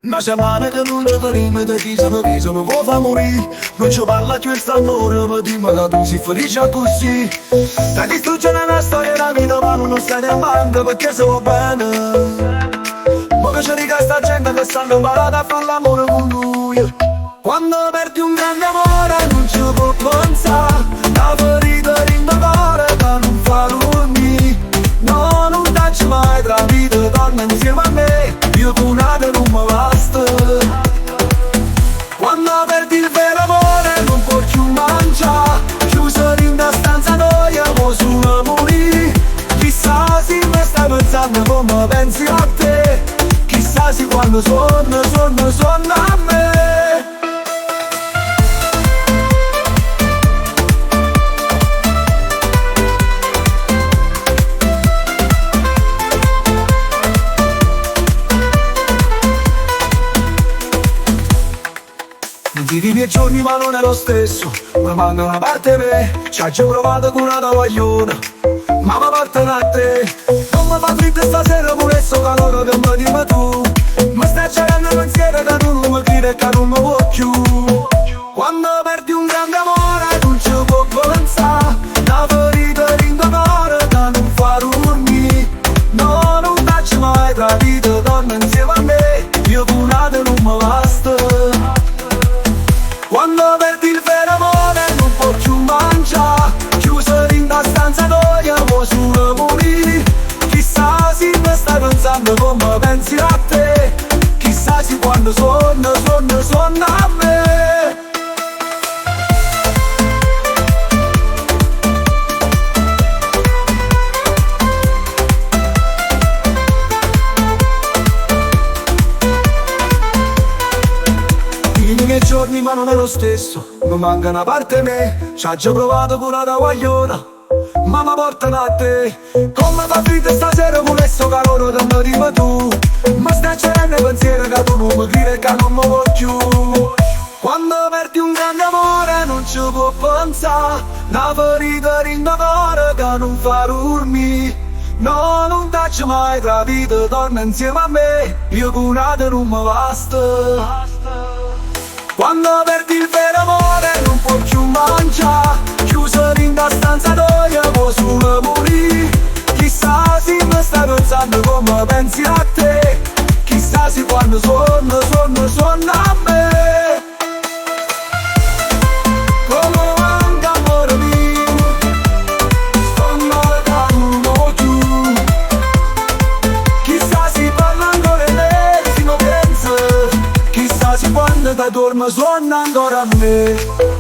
Una settimana che non ci faremo da chi mi può fa morire. Non ci parla più il amore, ma dimmi che tu sei felice così. Da distruggere la storia della vita, ma non stai nemmeno perché siamo bene. Ma che c'è di questa gente che stanno imparando a fare l'amore con lui. Quando perdi un grande amore non ci può pensare. La ferita in cuore che non fa dormire. No, non dacci mai tra vita, torna insieme a me. Io con nada non mi basta. Quando perdi il vero amore non puoi più mangiare. Chiuso in una stanza noia, vuoi solo morire. Chissà se mi stai pensando come pensi a te. Chissà se quando suona a me. Vivi i miei giorni ma non è lo stesso. Mi manca una parte me. Ci hai già provato con una tovagliona, ma mi parte da te. Non mi fa triste stasera pure sto calore che mi dimmi tu. Mi stai cercando pensiero che tu non mi credi e che non mi vuoi più. Quando perdi un grande amore non ci può pensare. La ferita in cuore che non fa dormire. No, non dacci mai tra vita, torna insieme a me. Io con nada non mi basta. Quando perdi il vero amore non puoi più mangiare. Chiuso in una stanza noia, vuoi solo morire. Chissà se mi stai pensando come pensi a te. Chissà se quando suona a me. I miei giorni ma non è lo stesso. Mi manca una parte me. Ci hai già provato con una tovagliona, ma mi portano a te. Come fa freddo stasera con questo calore che mi dimmi tu. Mi stai cercando il pensiero che tu non mi credi e che non mi vuoi più. Quando perdi un grande amore non ci può pensare. La ferita in cuore che non fa dormire. No, non dacci mai tra vita, torna insieme a me. Io con nada non mi basta. Quando perdi il vero amore non puoi più mangiare. Chiuso in una stanza noia, vuoi solo morire. Chissà se mi stai pensando come pensi a te. Chissà se quando suona a me. Come manca amore mio, stanno da uno giù. Chissà se parla ancora lei, se non pensa. Chissà se quando ti dormo suona ancora a me.